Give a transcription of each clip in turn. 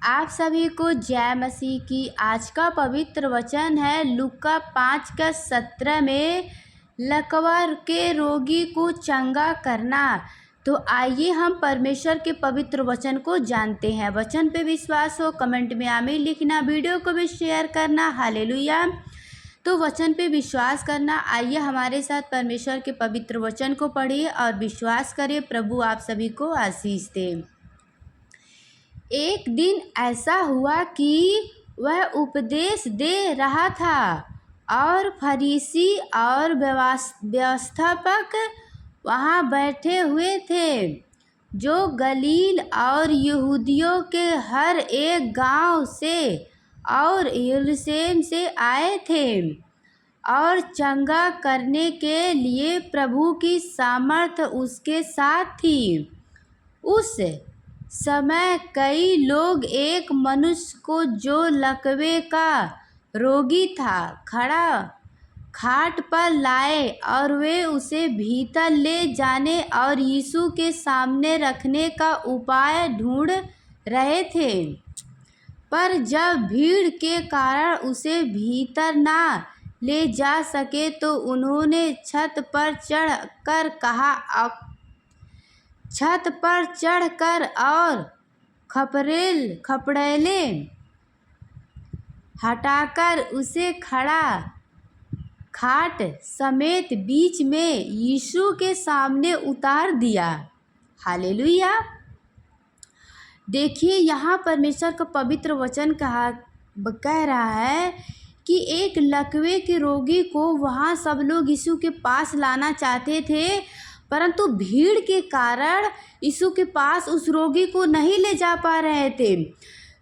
आप सभी को जय मसीह की। आज का पवित्र वचन है लूका 5:17 में लकवा के रोगी को चंगा करना। तो आइए हम परमेश्वर के पवित्र वचन को जानते हैं। वचन पे विश्वास हो कमेंट में आमीन लिखना, वीडियो को भी शेयर करना। हालेलुया। तो वचन पे विश्वास करना। आइए हमारे साथ परमेश्वर के पवित्र वचन को पढ़िए और विश्वास करिए। प्रभु आप सभी को आशीष दे। एक दिन ऐसा हुआ कि वह उपदेश दे रहा था और फरीसी और व्यवस्थापक वहाँ बैठे हुए थे, जो गलील और यहूदियों के हर एक गांव से और यरूशलेम से आए थे और चंगा करने के लिए प्रभु की सामर्थ उसके साथ थी। उस समय कई लोग एक मनुष्य को, जो लकवे का रोगी था, खड़ा खाट पर लाए और वे उसे भीतर ले जाने और यीशु के सामने रखने का उपाय ढूंढ रहे थे। पर जब भीड़ के कारण उसे भीतर ना ले जा सके तो उन्होंने छत पर चढ़कर और खपड़ेले हटाकर उसे खड़ा खाट समेत बीच में यीशु के सामने उतार दिया। हालेलुया। देखिए यहाँ परमेश्वर का पवित्र वचन कह रहा है कि एक लकवे के रोगी को वहाँ सब लोग यीशु के पास लाना चाहते थे, परंतु भीड़ के कारण यीशु के पास उस रोगी को नहीं ले जा पा रहे थे।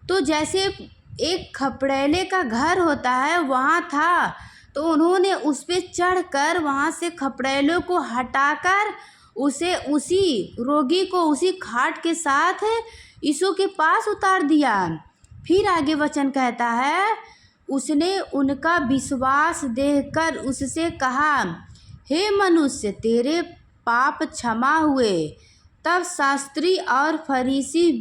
तो जैसे एक खपड़ेले का घर होता है वहाँ था, तो उन्होंने उस पे चढ़कर वहाँ से खपड़ेलों को हटाकर उसी रोगी को उसी खाट के साथ यीशु के पास उतार दिया। फिर आगे वचन कहता है, उसने उनका विश्वास देखकर उससे कहा, हे मनुष्य, तेरे पाप क्षमा हुए। तब शास्त्री और फरीसी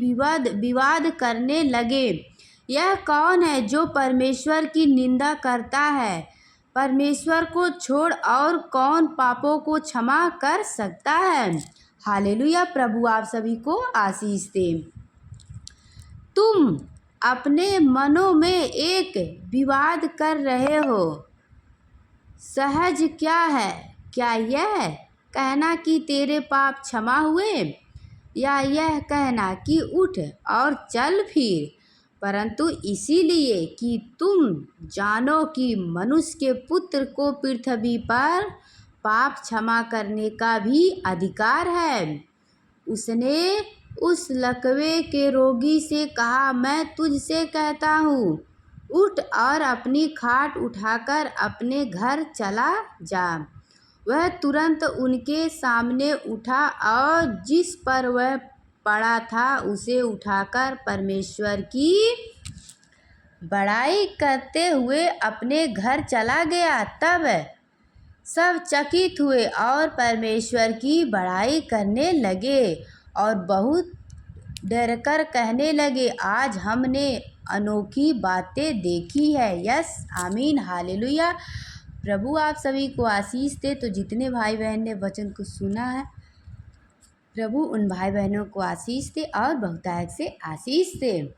विवाद करने लगे, यह कौन है जो परमेश्वर की निंदा करता है? परमेश्वर को छोड़ और कौन पापों को क्षमा कर सकता है? हालेलुया। प्रभु आप सभी को आशीष दे। तुम अपने मनों में एक विवाद कर रहे हो। सहज क्या है? क्या यह कहना कि तेरे पाप क्षमा हुए, या यह कहना कि उठ और चल फिर? परंतु इसीलिए कि तुम जानो कि मनुष्य के पुत्र को पृथ्वी पर पाप क्षमा करने का भी अधिकार है। उसने उस लकवे के रोगी से कहा, मैं तुझसे कहता हूँ, उठ और अपनी खाट उठाकर अपने घर चला जा। वह तुरंत उनके सामने उठा और जिस पर वह पड़ा था उसे उठाकर परमेश्वर की बड़ाई करते हुए अपने घर चला गया। तब सब चकित हुए और परमेश्वर की बड़ाई करने लगे और बहुत डरकर कहने लगे, आज हमने अनोखी बातें देखी है। यस, आमीन, हालेलुया। प्रभु आप सभी को आशीष दे। तो जितने भाई बहन ने वचन को सुना है, प्रभु उन भाई बहनों को आशीष दे और बहुतायत से आशीष दे।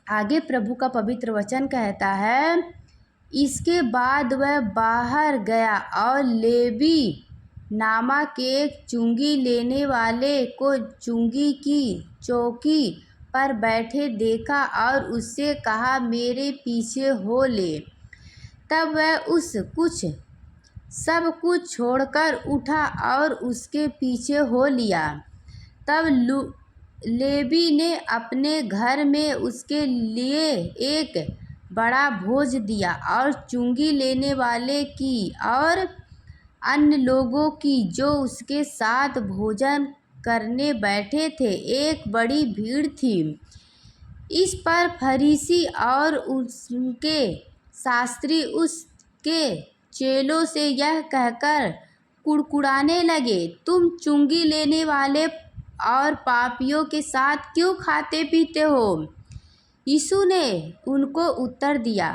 आगे प्रभु का पवित्र वचन कहता है, इसके बाद वह बाहर गया और लेवी नामक एक चुंगी लेने वाले को चुंगी की चौकी पर बैठे देखा और उससे कहा, मेरे पीछे हो ले। तब वह सब कुछ छोड़कर उठा और उसके पीछे हो लिया। तब लेवी ने अपने घर में उसके लिए एक बड़ा भोज दिया और चुंगी लेने वाले की और अन्य लोगों की, जो उसके साथ भोजन करने बैठे थे, एक बड़ी भीड़ थी। इस पर फरीसी और उसके शास्त्री उसके चेलों से यह कहकर कुड़कुड़ाने लगे, तुम चुंगी लेने वाले और पापियों के साथ क्यों खाते पीते हो? यीशु ने उनको उत्तर दिया,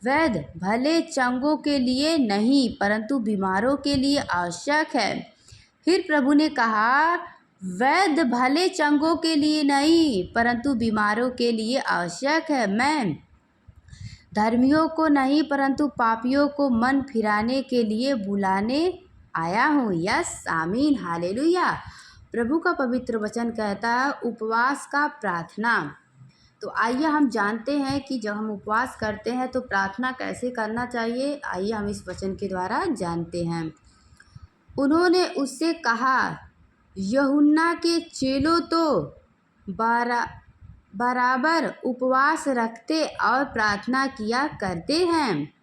वैद्य भले चंगों के लिए नहीं परंतु बीमारों के लिए आवश्यक है। फिर प्रभु ने कहा, वैद्य भले चंगों के लिए नहीं परंतु बीमारों के लिए आवश्यक है। मैं धर्मियों को नहीं परंतु पापियों को मन फिराने के लिए बुलाने आया हूँ। यस आमीन हालेलुया। प्रभु का पवित्र वचन कहता है उपवास का प्रार्थना। तो आइए हम जानते हैं कि जब हम उपवास करते हैं तो प्रार्थना कैसे करना चाहिए। आइए हम इस वचन के द्वारा जानते हैं। उन्होंने उससे कहा, यूहन्ना के चेलों तो बराबर उपवास रखते और प्रार्थना किया करते हैं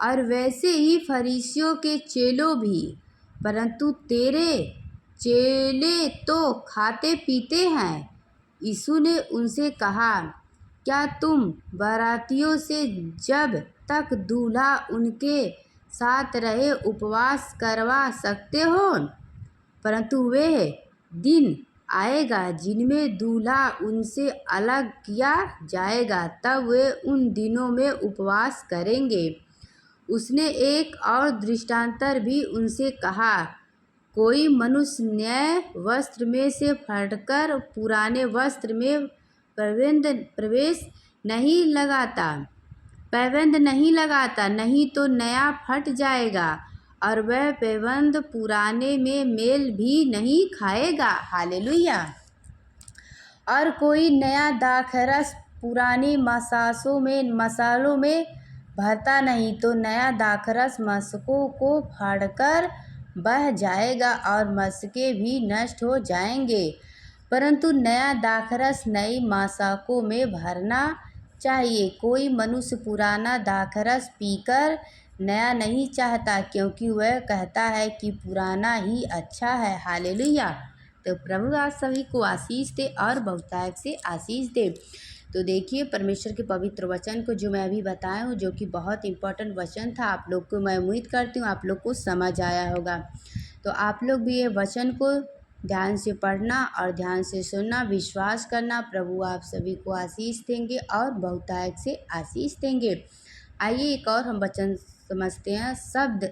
और वैसे ही फरीसियों के चेलों भी, परंतु तेरे चेले तो खाते पीते हैं। यीशु ने उनसे कहा, क्या तुम बारातियों से जब तक दूल्हा उनके साथ रहे उपवास करवा सकते हो? परंतु वे दिन आएगा जिनमें दूल्हा उनसे अलग किया जाएगा, तब वे उन दिनों में उपवास करेंगे। उसने एक और दृष्टांतर भी उनसे कहा, कोई मनुष्य नए वस्त्र में से फटकर पुराने वस्त्र में पैबंद नहीं लगाता, नहीं तो नया फट जाएगा और वह पैबंद पुराने में मेल भी नहीं खाएगा। हालेलुया। और कोई नया दाखरस पुरानी मसालों में भरता नहीं, तो नया दाखरस मशकों को फाड़कर बह जाएगा और मशकें भी नष्ट हो जाएंगे। परंतु नया दाखरस नई मशकों में भरना चाहिए। कोई मनुष्य पुराना दाखरस पीकर नया नहीं चाहता, क्योंकि वह कहता है कि पुराना ही अच्छा है। हालेलुया। तो प्रभु आप सभी को आशीष दे और बहुतायत से आशीष दे। तो देखिए परमेश्वर के पवित्र वचन को जो मैं अभी बताया हूँ, जो कि बहुत इम्पोर्टेंट वचन था, आप लोग को मैं उम्मीद करती हूँ आप लोग को समझ आया होगा। तो आप लोग भी ये वचन को ध्यान से पढ़ना और ध्यान से सुनना, विश्वास करना। प्रभु आप सभी को आशीष देंगे और बहुतायत से आशीष देंगे। आइए एक और हम वचन समझते हैं। शब्द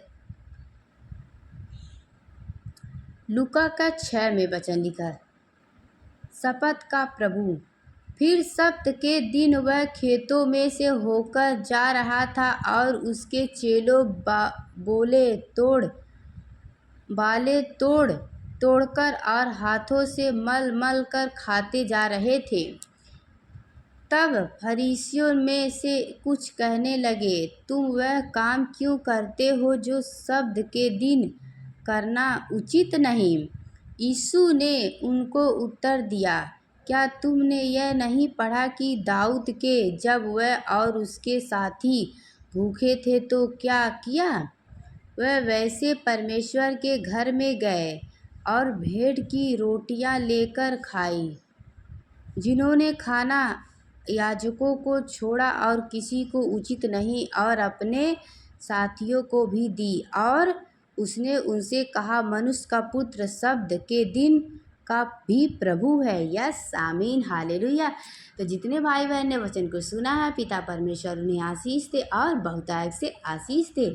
लूका का 6 में वचन लिखा, शपथ का प्रभु। फिर सप्त के दिन वह खेतों में से होकर जा रहा था और उसके चेलों बाले तोड़कर और हाथों से मल कर खाते जा रहे थे। तब फरीसियों में से कुछ कहने लगे, तुम वह काम क्यों करते हो जो शब्द के दिन करना उचित नहीं? यीशु ने उनको उत्तर दिया, क्या तुमने यह नहीं पढ़ा कि दाऊद के जब वह और उसके साथी भूखे थे तो क्या किया? वह वैसे परमेश्वर के घर में गए और भेड़ की रोटियां लेकर खाई, जिन्होंने खाना याजकों को छोड़ा और किसी को उचित नहीं, और अपने साथियों को भी दी। और उसने उनसे कहा, मनुष्य का पुत्र शब्द के दिन का भी प्रभु है। यस आमीन हालेलुया। तो जितने भाई बहन ने वचन को सुना है, पिता परमेश्वर उन्हें आशीष दे और बहुतायत से आशीष दे।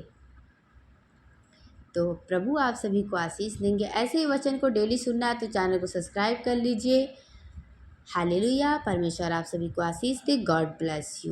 तो प्रभु आप सभी को आशीष देंगे। ऐसे ही वचन को डेली सुनना है तो चैनल को सब्सक्राइब कर लीजिए। हालेलुया। परमेश्वर आप सभी को आशीष दे। God bless you.